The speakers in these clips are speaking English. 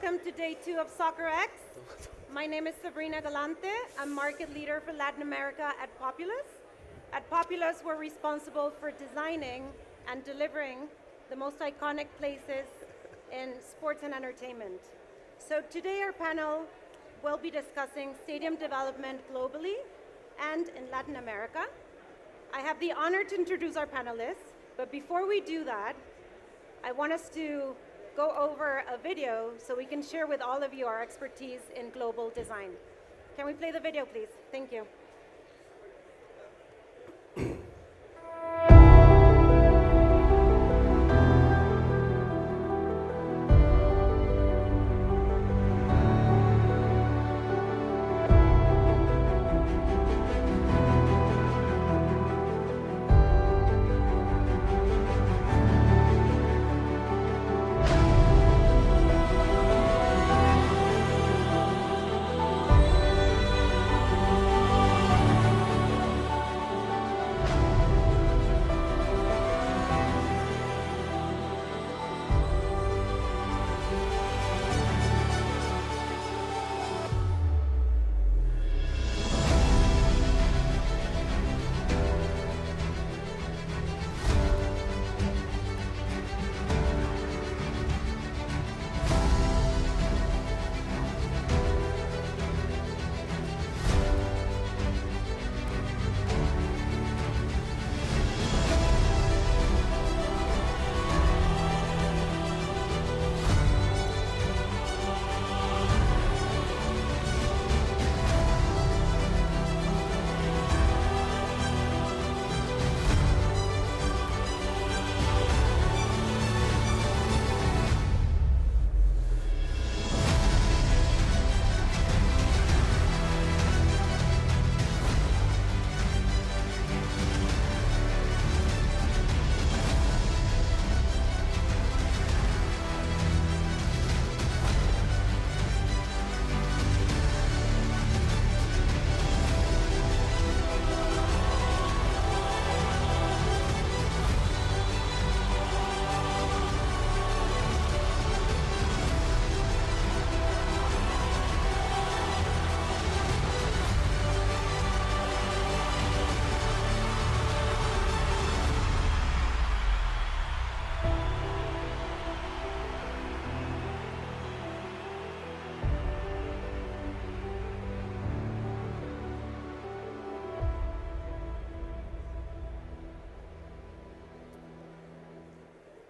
welcome to day 2 of Soccerex. My name is Sabrina Galante. I'm market leader for Latin America at Populous. At Populous, we're responsible for designing and delivering the most iconic places in sports and entertainment. So today our panel will be discussing stadium development globally and in Latin America. I have the honor to introduce our panelists, but before we do that, I want us to go over a video so we can share with all of you our expertise in global design. Can we play the video, please? Thank you.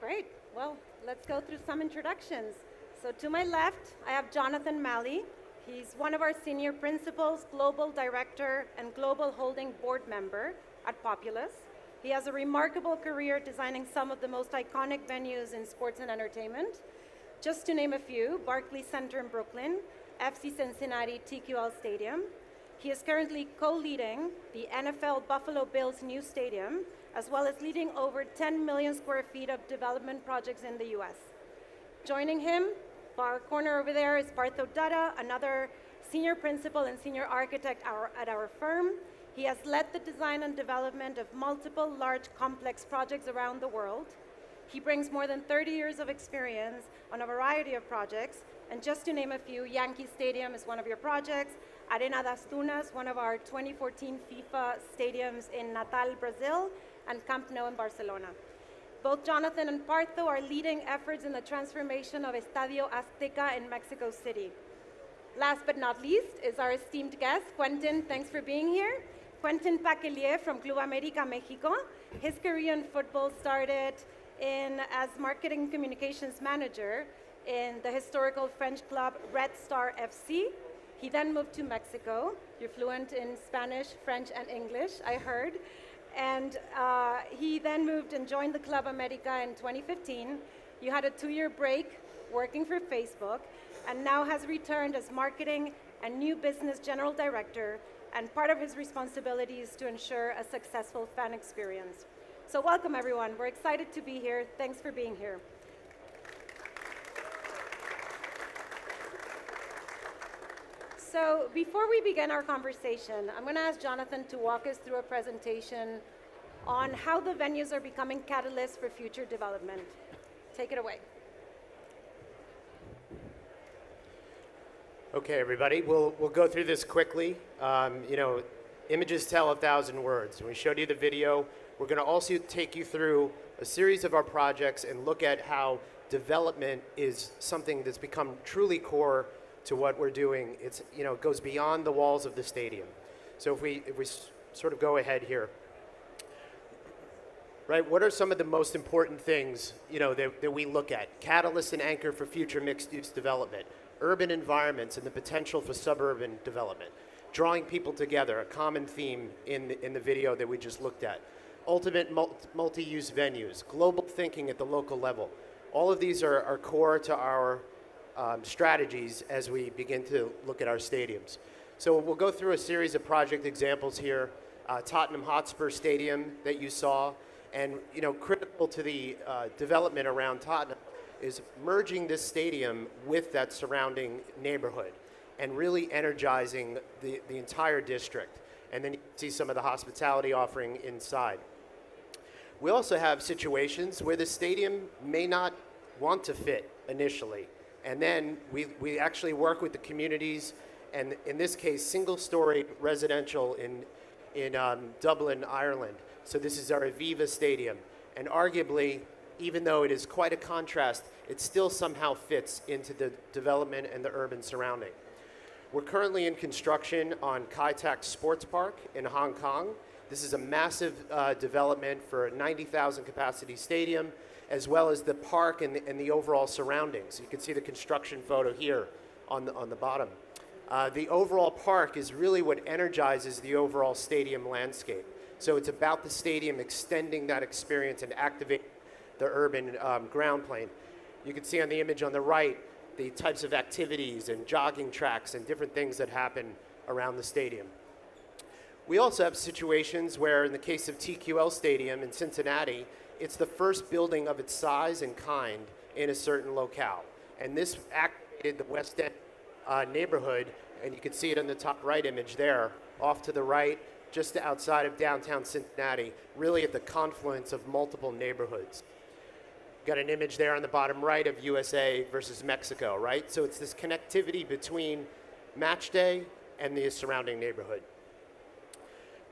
Great. Well, let's go through some introductions. So to my left, I have Jonathan Malley. He's one of our senior principals, global director, and global holding board member at Populous. He has a remarkable career designing some of the most iconic venues in sports and entertainment. Just to name a few, Barclays Center in Brooklyn, FC Cincinnati TQL Stadium. He is currently co-leading the NFL Buffalo Bills new stadium, as well as leading over 10 million square feet of development projects in the US. Joining him, far corner over there, is Partho Dutta, another senior principal and senior architect at our firm. He has led the design and development of multiple large complex projects around the world. He brings more than 30 years of experience on a variety of projects, and just to name a few, Yankee Stadium is one of your projects, Arena das Tunas, one of our 2014 FIFA stadiums in Natal, Brazil, and Camp Nou in Barcelona. Both Jonathan and Partho are leading efforts in the transformation of Estadio Azteca in Mexico City. Last but not least is our esteemed guest, Quentin. Thanks for being here. Quentin Paquelier from Club America Mexico. His career in football started as marketing communications manager in the historical French club Red Star FC. He then moved to Mexico. You're fluent in Spanish, French, and English, I heard. And he then moved and joined the Club America in 2015. You had a 2-year break working for Facebook, and now has returned as marketing and new business general director, and part of his responsibility is to ensure a successful fan experience. So welcome, everyone. We're excited to be here. Thanks for being here. So before we begin our conversation, I'm going to ask Jonathan to walk us through a presentation on how the venues are becoming catalysts for future development. Take it away. Okay, everybody, we'll go through this quickly. Images tell 1,000 words. When we showed you the video, we're going to also take you through a series of our projects and look at how development is something that's become truly core to what we're doing. It goes beyond the walls of the stadium. So if we sort of go ahead here, right? What are some of the most important things that we look at? Catalyst and anchor for future mixed-use development. Urban environments and the potential for suburban development, drawing people together, a common theme in the video that we just looked at. Ultimate multi-use venues, global thinking at the local level. All of these are core to our strategies as we begin to look at our stadiums. So we'll go through a series of project examples here. Tottenham Hotspur Stadium that you saw, and critical to the development around Tottenham is merging this stadium with that surrounding neighborhood and really energizing the entire district. And then you can see some of the hospitality offering inside. We also have situations where the stadium may not want to fit initially. And then we actually work with the communities, and in this case, single-story residential in Dublin, Ireland. So this is our Aviva Stadium. And arguably, even though it is quite a contrast, it still somehow fits into the development and the urban surrounding. We're currently in construction on Kai Tak Sports Park in Hong Kong. This is a massive development for a 90,000 capacity stadium, as well as the park and the overall surroundings. You can see the construction photo here on the bottom. The overall park is really what energizes the overall stadium landscape. So it's about the stadium extending that experience and activating the urban ground plane. You can see on the image on the right the types of activities and jogging tracks and different things that happen around the stadium. We also have situations where, in the case of TQL Stadium in Cincinnati, it's the first building of its size and kind in a certain locale. And this activated the West End neighborhood, and you can see it in the top right image there, off to the right, just outside of downtown Cincinnati, really at the confluence of multiple neighborhoods. Got an image there on the bottom right of USA versus Mexico, right? So it's this connectivity between match day and the surrounding neighborhood.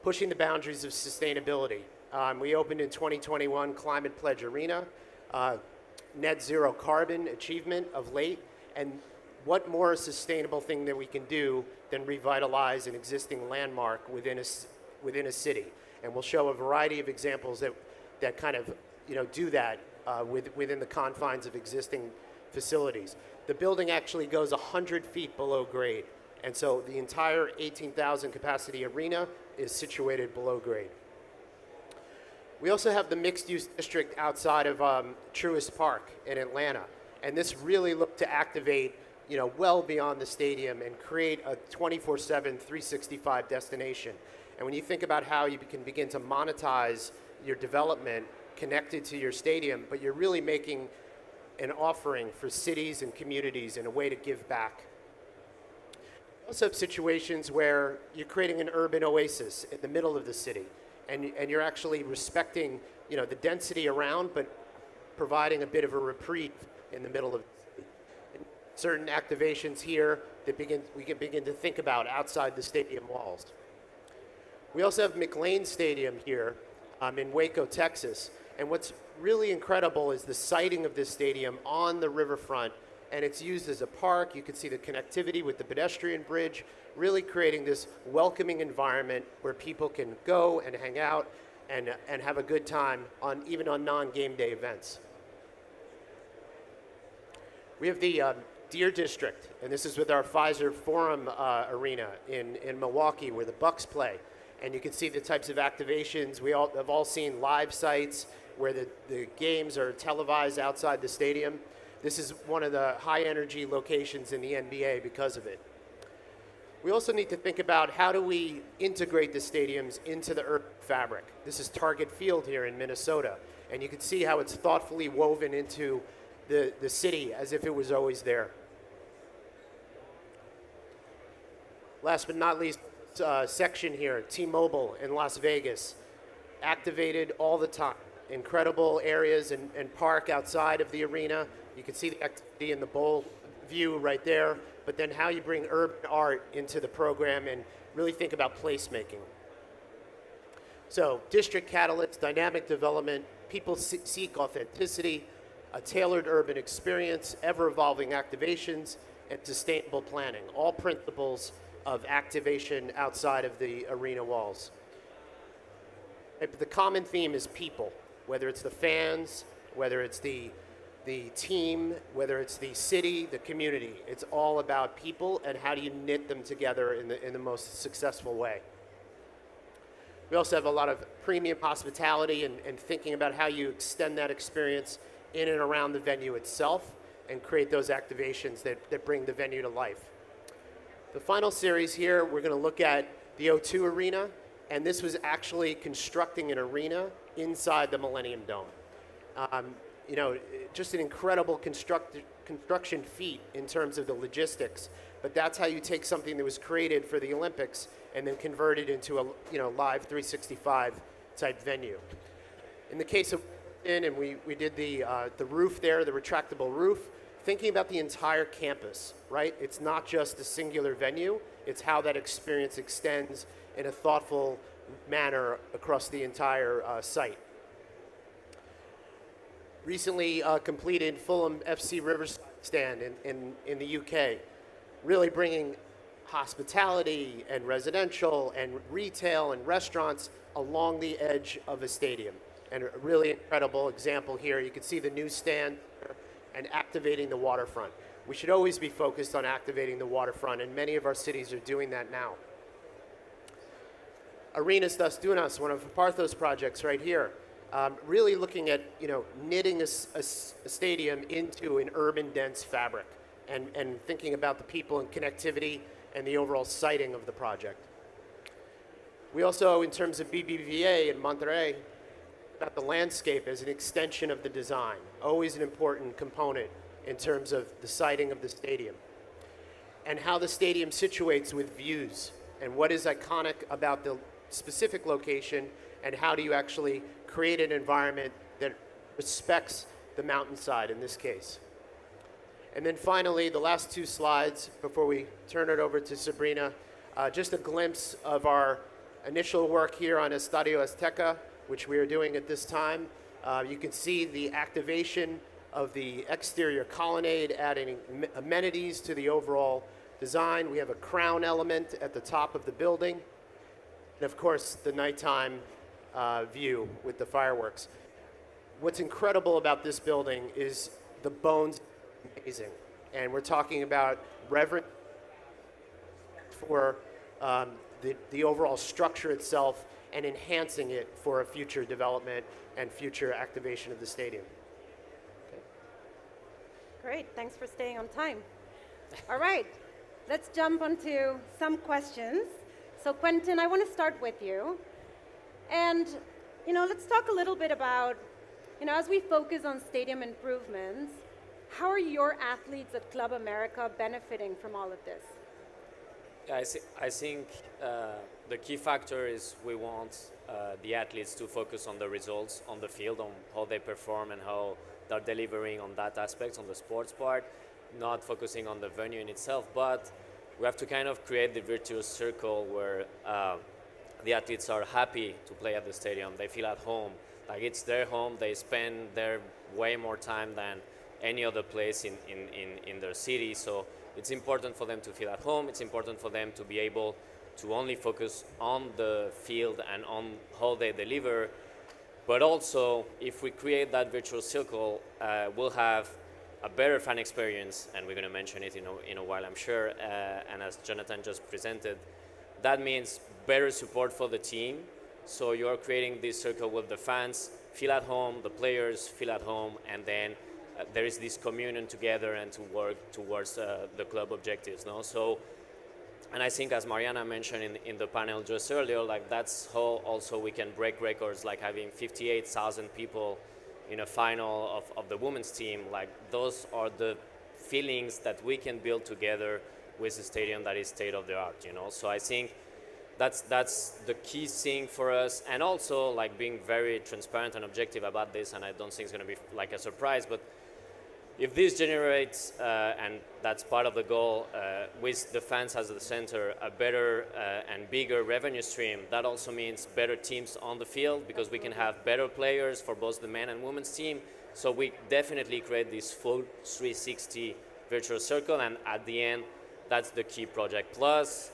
Pushing the boundaries of sustainability. We opened in 2021 Climate Pledge Arena, net zero carbon achievement of late, and what more sustainable thing that we can do than revitalize an existing landmark within a city? And we'll show a variety of examples that kind of do that within the confines of existing facilities. The building actually goes 100 feet below grade, and so the entire 18,000 capacity arena is situated below grade. We also have the mixed-use district outside of Truist Park in Atlanta, and this really looked to activate well beyond the stadium and create a 24/7, 365 destination. And when you think about how you can begin to monetize your development connected to your stadium, but you're really making an offering for cities and communities in a way to give back. You also have situations where you're creating an urban oasis in the middle of the city, and you're actually respecting the density around, but providing a bit of a reprieve in the middle of the city. And certain activations here that we can begin to think about outside the stadium walls. We also have McLean Stadium here in Waco, Texas. And what's really incredible is the siting of this stadium on the riverfront, and it's used as a park. You can see the connectivity with the pedestrian bridge, really creating this welcoming environment where people can go and hang out and have a good time even on non-game day events. We have the Deer District, and this is with our Pfizer Forum Arena in Milwaukee where the Bucks play. And you can see the types of activations. We have all seen live sites where the games are televised outside the stadium. This is one of the high energy locations in the NBA because of it. We also need to think about how do we integrate the stadiums into the urban fabric. This is Target Field here in Minnesota, and you can see how it's thoughtfully woven into the city as if it was always there. Last but not least, section here, T-Mobile in Las Vegas, activated all the time. Incredible areas and park outside of the arena. You can see the activity in the bowl view right there, but then how you bring urban art into the program and really think about placemaking. So district catalyst, dynamic development, people seek authenticity, a tailored urban experience, ever-evolving activations, and sustainable planning, all principles of activation outside of the arena walls. But the common theme is people, whether it's the fans, whether it's the team, whether it's the city, the community. It's all about people and how do you knit them together in the most successful way. We also have a lot of premium hospitality and thinking about how you extend that experience in and around the venue itself and create those activations that bring the venue to life. The final series here, we're going to look at the O2 Arena, and this was actually constructing an arena inside the Millennium Dome. You know, just an incredible construction feat in terms of the logistics, but that's how you take something that was created for the Olympics and then convert it into a live 365 type venue. In the case of and we did the roof there, the retractable roof, thinking about the entire campus, right? It's not just a singular venue, it's how that experience extends in a thoughtful manner across the entire site. Recently completed Fulham FC Riverside stand in the UK, really bringing hospitality and residential and retail and restaurants along the edge of a stadium. And a really incredible example here. You can see the new stand and activating the waterfront. We should always be focused on activating the waterfront, and many of our cities are doing that now. Arenas das Dunas, one of Partho's projects right here, really looking at knitting a stadium into an urban dense fabric and thinking about the people and connectivity and the overall siting of the project. We also, in terms of BBVA in Monterrey, about the landscape as an extension of the design, always an important component in terms of the siting of the stadium, and how the stadium situates with views, and what is iconic about the specific location, and how do you actually create an environment that respects the mountainside in this case. And then finally, the last two slides before we turn it over to Sabrina, just a glimpse of our initial work here on Estadio Azteca, which we are doing at this time. You can see the activation of the exterior colonnade, adding amenities to the overall design. We have a crown element at the top of the building, and of course, the nighttime view with the fireworks. What's incredible about this building is the bones are amazing, and we're talking about reverent for the overall structure itself and enhancing it for a future development and future activation of the stadium. Okay. Great, thanks for staying on time. All right, let's jump onto some questions. So Quentin, I want to start with you. And, let's talk a little bit about, as we focus on stadium improvements, how are your athletes at Club America benefiting from all of this? Yeah, I think the key factor is we want the athletes to focus on the results on the field, on how they perform and how they're delivering on that aspect, on the sports part, not focusing on the venue in itself. But we have to kind of create the virtuous circle where the athletes are happy to play at the stadium. They feel at home, like it's their home. They spend their way more time than any other place in their city. So it's important for them to feel at home. It's important for them to be able to only focus on the field and on how they deliver. But also, if we create that virtual circle, we'll have a better fan experience, and we're going to mention it in a while, I'm sure. And as Jonathan just presented, that means better support for the team. So you're creating this circle with the fans, feel at home, the players feel at home, and then there is this communion together and to work towards the club objectives. No? So, and I think as Mariana mentioned in the panel just earlier, like that's how also we can break records, like having 58,000 people in a final of the women's team. Like those are the feelings that we can build together with a stadium that is state of the art, So I think that's the key thing for us, and also like being very transparent and objective about this, and I don't think it's going to be like a surprise, but if this generates, and that's part of the goal, with the fans as the center, a better and bigger revenue stream, that also means better teams on the field because we can have better players for both the men and women's team. So we definitely create this full 360 virtual circle, and at the end, that's the key project. Plus,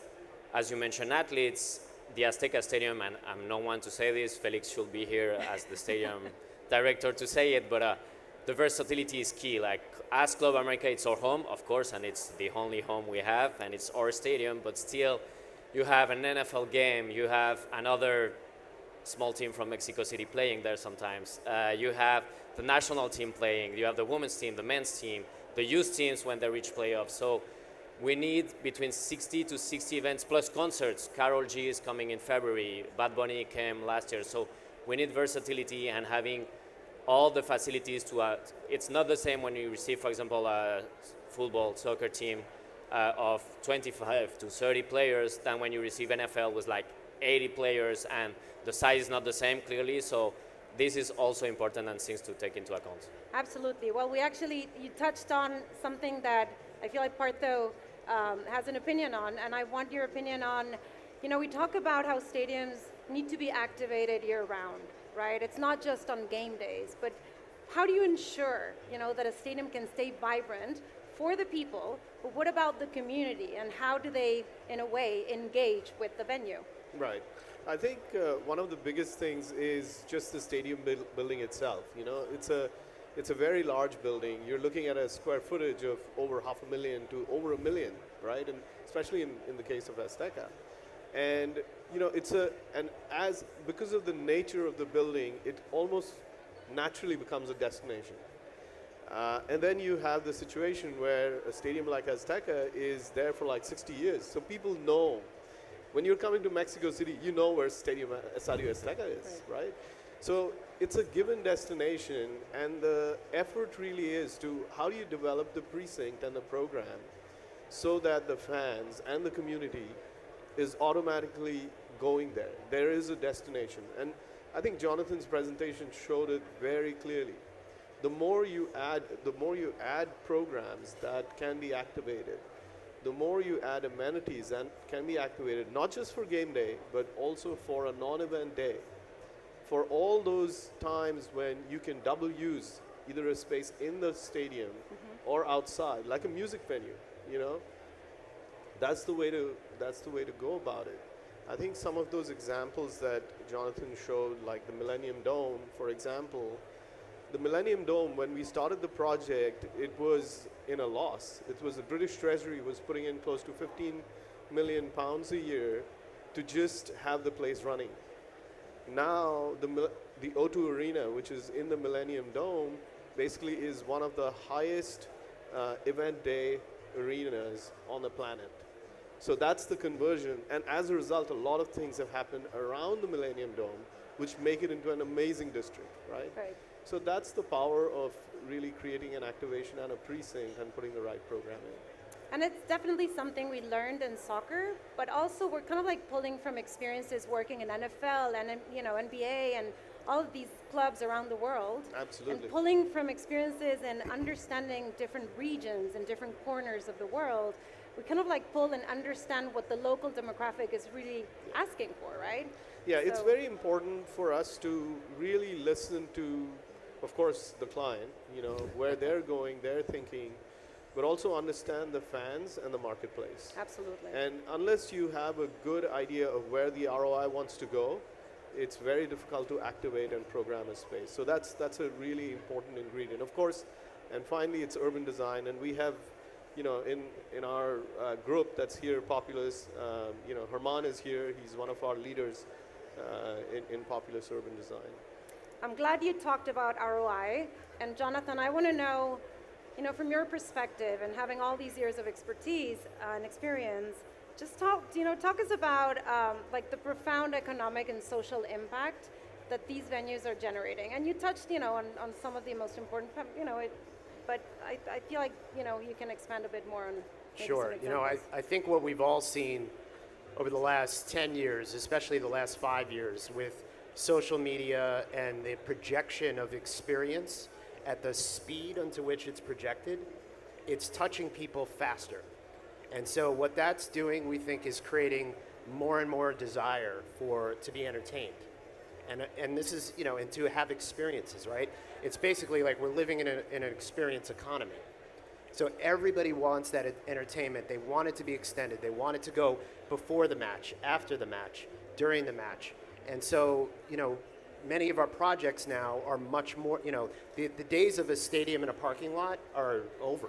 as you mentioned, athletes, the Azteca Stadium, and I'm no one to say this, Felix should be here as the stadium director to say it, but the versatility is key. Like, as Club America, it's our home, of course, and it's the only home we have, and it's our stadium, but still, you have an NFL game, you have another small team from Mexico City playing there sometimes, you have the national team playing, you have the women's team, the men's team, the youth teams when they reach playoffs. So we need between 60 to 60 events plus concerts. Karol G is coming in February, Bad Bunny came last year, so we need versatility and having all the facilities to, it's not the same when you receive, for example, a football, soccer team of 25 to 30 players than when you receive NFL with like 80 players, and the size is not the same clearly, so this is also important and things to take into account. Absolutely. Well, you touched on something that I feel like Partho has an opinion on, and I want your opinion on, we talk about how stadiums need to be activated year-round, right? It's not just on game days, but how do you ensure, that a stadium can stay vibrant for the people, but what about the community, and how do they, in a way, engage with the venue? Right. I think one of the biggest things is just the stadium building itself. It's a very large building. You're looking at a square footage of over 500,000 to over 1 million, right? And especially in the case of Azteca. And because of the nature of the building, it almost naturally becomes a destination. And then you have the situation where a stadium like Azteca is there for like 60 years. So people know, when you're coming to Mexico City, you know where Estadio Azteca is, right? So it's a given destination, and the effort really is to how do you develop the precinct and the program so that the fans and the community is automatically going there. There is a destination. And I think Jonathan's presentation showed it very clearly. The more you add programs that can be activated, the more you add amenities that can be activated, not just for game day, but also for a non-event day. For all those times when you can double use either a space in the stadium or outside, like a music venue, that's the way to go about it. I think some of those examples that Jonathan showed, like the Millennium Dome, for example, the Millennium Dome, when we started the project, it was in a loss. It was the British Treasury was putting in close to 15 million pounds a year to just have the place running. Now, the O2 Arena, which is in the Millennium Dome, basically is one of the highest event day arenas on the planet. So that's the conversion. And as a result, a lot of things have happened around the Millennium Dome, which make it into an amazing district, right? Right. So that's the power of really creating an activation and a precinct and putting the right program in. And it's definitely something we learned in soccer, but also we're kind of like pulling from experiences working in NFL and NBA and all of these clubs around the world. Absolutely. And pulling from experiences and understanding different regions and different corners of the world, we kind of like pull and understand what the local demographic is really asking for, right? Yeah, it's very important for us to really listen to, of course, the client, where they're going, their thinking, but also understand the fans and the marketplace. Absolutely. And unless you have a good idea of where the ROI wants to go, it's very difficult to activate and program a space. So that's a really important ingredient. Of course, and finally, it's urban design, and we have, in our group that's here, Populous, Herman is here. He's one of our leaders in Populous Urban Design. I'm glad you talked about ROI. And Jonathan, I want to know, from your perspective and having all these years of expertise and experience, just talk us about like the profound economic and social impact that these venues are generating. And you touched, on some of the most important, but I feel like, you can expand a bit more on maybe Sure. some examples. I think what we've all seen over the last 10 years, especially the last 5 years, with social media and the projection of experience at the speed unto which it's projected, it's touching people faster. And so what that's doing, we think, is creating more and more desire to be entertained. And this is, and to have experiences, right? It's basically like we're living in an experience economy. So everybody wants that entertainment. They want it to be extended. They want it to go before the match, after the match, during the match. And so, many of our projects now are much more, the days of a stadium in a parking lot are over,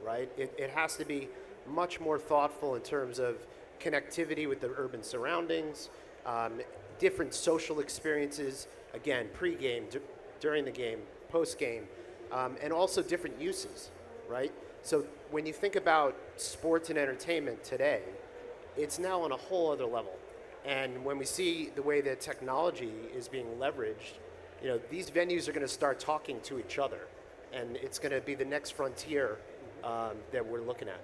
right? It has to be much more thoughtful in terms of connectivity with the urban surroundings, different social experiences, again, pre-game, during the game, post-game, and also different uses, right? So when you think about sports and entertainment today, it's now on a whole other level. And when we see the way that technology is being leveraged, these venues are going to start talking to each other, and it's going to be the next frontier that we're looking at.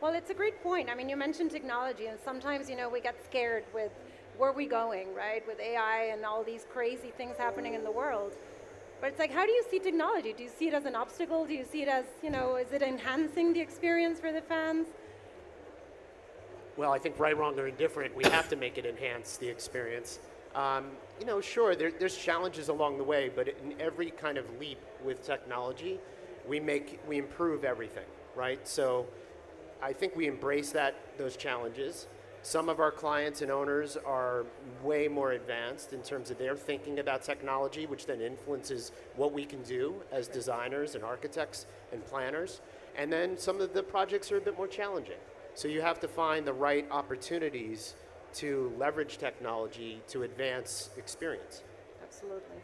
Well, it's a great point. I mean, you mentioned technology, and sometimes, we get scared with where we going, right? With AI and all these crazy things happening in the world. But it's like, how do you see technology? Do you see it as an obstacle? Do you see it as, is it enhancing the experience for the fans? Well, I think right, wrong, or indifferent, we have to make it enhance the experience. Sure, there's challenges along the way, but in every kind of leap with technology, we improve everything, right? So I think we embrace those challenges. Some of our clients and owners are way more advanced in terms of their thinking about technology, which then influences what we can do as designers and architects and planners. And then some of the projects are a bit more challenging. So you have to find the right opportunities to leverage technology to advance experience. Absolutely.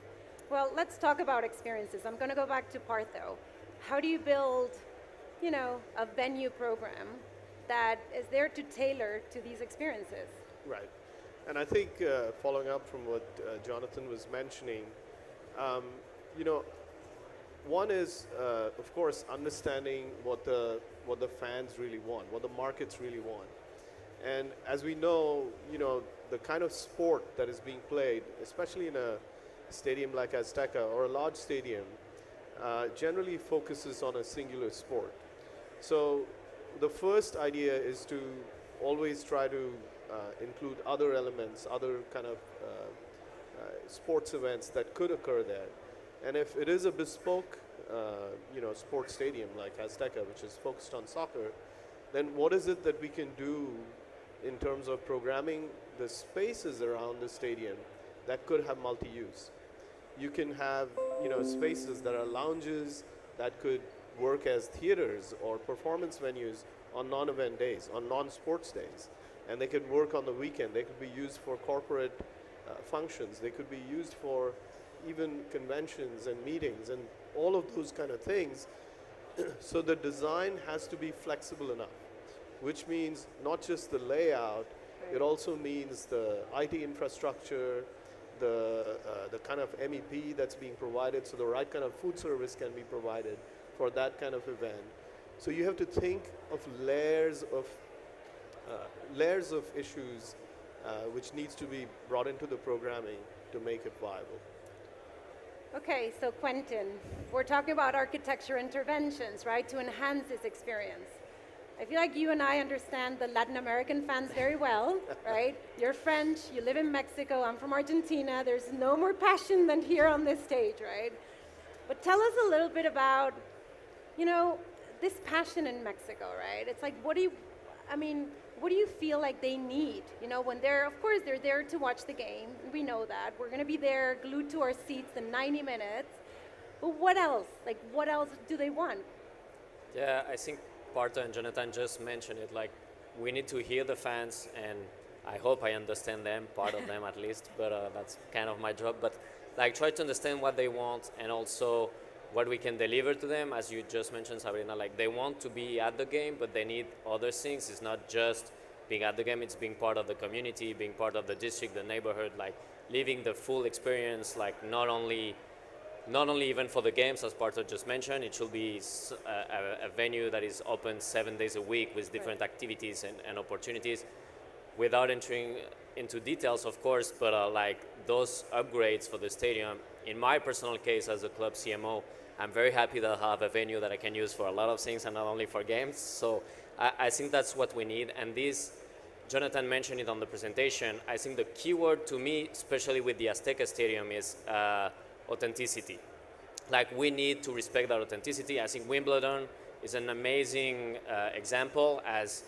Well, let's talk about experiences. I'm going to go back to Partho. How do you build, a venue program that is there to tailor to these experiences? Right. And I think following up from what Jonathan was mentioning, one is, of course, understanding what the fans really want, what the markets really want. And as we know, the kind of sport that is being played, especially in a stadium like Azteca or a large stadium, generally focuses on a singular sport. So the first idea is to always try to include other elements, other kind of sports events that could occur there. And if it is a bespoke, sports stadium like Azteca, which is focused on soccer, then what is it that we can do in terms of programming the spaces around the stadium that could have multi-use? You can have, spaces that are lounges that could work as theaters or performance venues on non-event days, on non-sports days. And they could work on the weekend. They could be used for corporate functions. They could be used for even conventions and meetings and all of those kind of things. So the design has to be flexible enough, which means not just the layout, it also means the IT infrastructure, the kind of MEP that's being provided, so the right kind of food service can be provided for that kind of event. So you have to think of layers of issues which needs to be brought into the programming to make it viable. Okay, so Quentin, we're talking about architecture interventions, right, to enhance this experience. I feel like you and I understand the Latin American fans very well, right? You're French, you live in Mexico, I'm from Argentina. There's no more passion than here on this stage, right? But tell us a little bit about, this passion in Mexico, right? It's like, what do you feel like they need? When of course, they're there to watch the game. We know that. We're going to be there glued to our seats in 90 minutes. But what else? Like, what else do they want? Yeah, I think Partho and Jonathan just mentioned it. Like, we need to hear the fans, and I hope I understand them, part of them at least, but that's kind of my job. But try to understand what they want and also what we can deliver to them. As you just mentioned, Sabrina, they want to be at the game, but they need other things. It's not just being at the game, it's being part of the community, being part of the district, the neighborhood, living the full experience, not only even for the games, as Partho just mentioned. It should be a venue that is open 7 days a week with different activities and opportunities, without entering into details, of course, but those upgrades for the stadium, in my personal case as a club CMO, I'm very happy that I have a venue that I can use for a lot of things and not only for games. So I think that's what we need. And this, Jonathan mentioned it on the presentation. I think the key word to me, especially with the Azteca Stadium, is authenticity. Like, we need to respect that authenticity. I think Wimbledon is an amazing example, as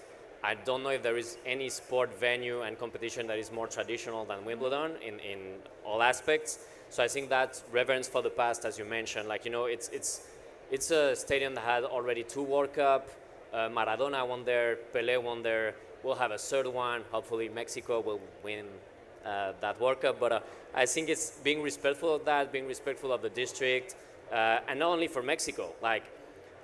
I don't know if there is any sport venue and competition that is more traditional than Wimbledon in all aspects. So I think that reverence for the past, as you mentioned, like, you know, it's a stadium that had already 2 World Cup. Maradona won there, Pelé won there. We'll have a third one. Hopefully Mexico will win that World Cup. But I think it's being respectful of that, being respectful of the district, and not only for Mexico. Like,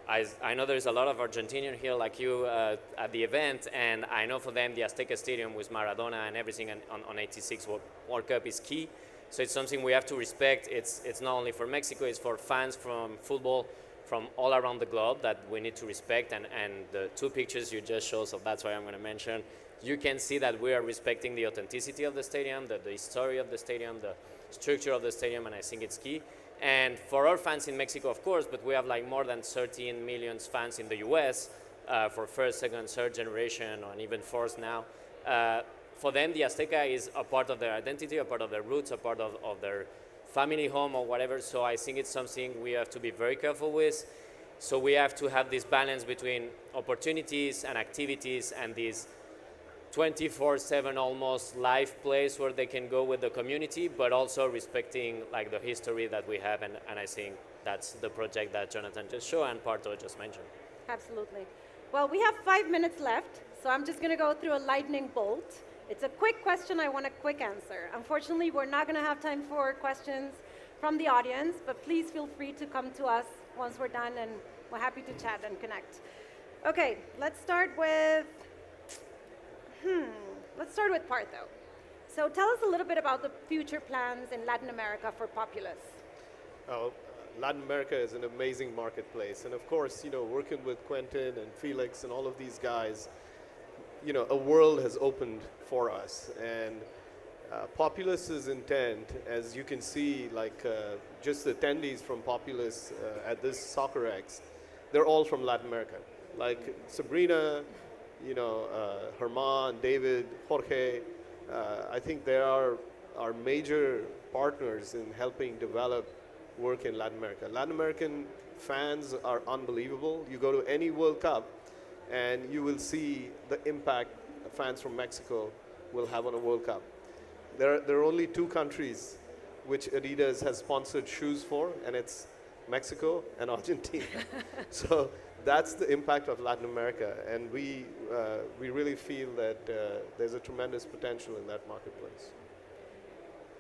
I know there's a lot of Argentinians here like you at the event, and I know for them the Azteca Stadium with Maradona and everything on 86 World Cup is key. So it's something we have to respect. It's not only for Mexico, it's for fans from football from all around the globe that we need to respect. And the 2 pictures you just showed, so that's why I'm going to mention, you can see that we are respecting the authenticity of the stadium, the history of the stadium, the structure of the stadium, and I think it's key. And for our fans in Mexico, of course, but we have like more than 13 million fans in the US for first, second, third generation, and even fourth now. For them, the Azteca is a part of their identity, a part of their roots, a part of their family home or whatever. So I think it's something we have to be very careful with. So we have to have this balance between opportunities and activities and these 24/7 almost live place where they can go with the community, but also respecting like the history that we have, and I think that's the project that Jonathan just showed and Parto just mentioned. Absolutely. Well, we have 5 minutes left, so I'm just going to go through a lightning bolt. It's a quick question, I want a quick answer. Unfortunately, we're not going to have time for questions from the audience, but please feel free to come to us once we're done, and we're happy to chat and connect. Okay, let's start with Parto. So tell us a little bit about the future plans in Latin America for Populous. Latin America is an amazing marketplace. And of course, you know, working with Quentin and Felix and all of these guys, you know, a world has opened for us. And Populous's intent, as you can see, like just the attendees from Populous at this Soccerex, they're all from Latin America. Like Sabrina, you know, Herman, David, Jorge, I think they are our major partners in helping develop work in Latin America. Latin American fans are unbelievable. You go to any World Cup and you will see the impact fans from Mexico will have on a World Cup. There are only 2 countries which Adidas has sponsored shoes for, and it's Mexico and Argentina. So that's the impact of Latin America, and we really feel that there's a tremendous potential in that marketplace.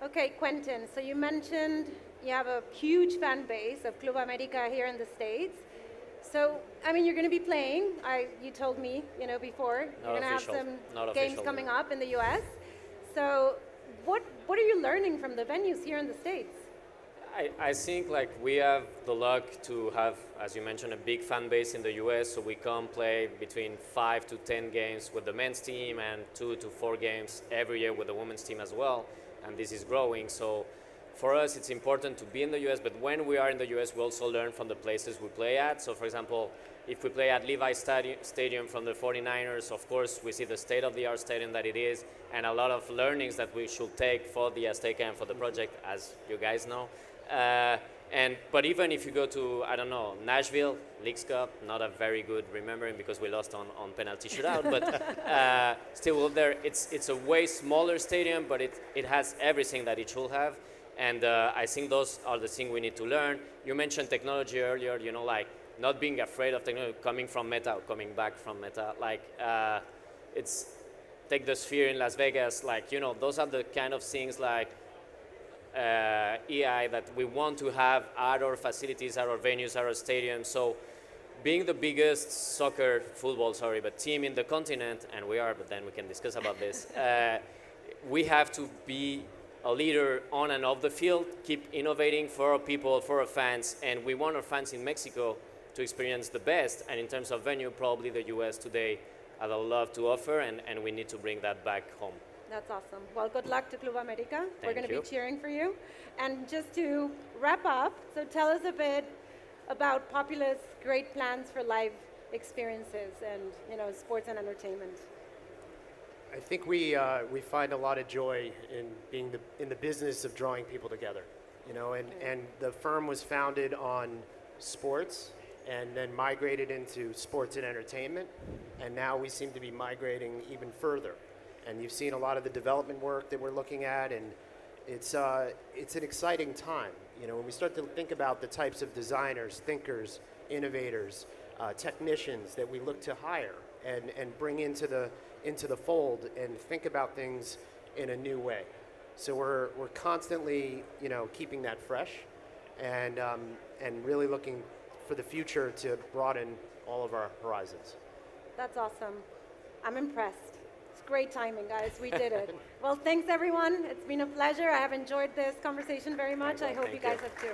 Okay, Quentin, so you mentioned you have a huge fan base of Club America here in the States. So, I mean, you're going to be playing. You told me, you know, before. You're going to have some games coming up in the US. So, what are you learning from the venues here in the States? I think like we have the luck to have, as you mentioned, a big fan base in the US, so we come play between 5 to 10 games with the men's team and 2 to 4 games every year with the women's team as well, and this is growing. So for us, it's important to be in the US, but when we are in the US, we also learn from the places we play at. So for example, if we play at Levi Stadium from the 49ers, of course, we see the state-of-the-art stadium that it is, and a lot of learnings that we should take for the Azteca and for the project, as you guys know. But even if you go to, I don't know, Nashville, Leagues Cup, not a very good remembering because we lost on penalty shootout, but still there, it's a way smaller stadium, but it has everything that it should have. And I think those are the things we need to learn. You mentioned technology earlier, you know, like not being afraid of technology, coming from Meta, coming back from Meta. Like, take the Sphere in Las Vegas, like, you know, those are the kind of things like EI that we want to have at our facilities, at our venues, at our stadiums. So being the biggest team in the continent, and we are, but then we can discuss about this, we have to be a leader on and off the field, keep innovating for our people, for our fans, and we want our fans in Mexico to experience the best. And in terms of venue, probably the US today has a lot to offer, and we need to bring that back home. That's awesome. Well, good luck to Club America. We're going to you. be cheering for you. And just to wrap up, so tell us a bit about Populous' great plans for live experiences and sports and entertainment. I think we find a lot of joy in being in the business of drawing people together, and the firm was founded on sports and then migrated into sports and entertainment, and now we seem to be migrating even further. And you've seen a lot of the development work that we're looking at, and it's an exciting time. When we start to think about the types of designers, thinkers, innovators, technicians that we look to hire and bring into the fold and think about things in a new way. So we're constantly keeping that fresh and really looking for the future to broaden all of our horizons. That's awesome. I'm impressed. It's great timing, guys. We did it. Well, thanks everyone. It's been a pleasure. I have enjoyed this conversation very much. I hope you guys have too.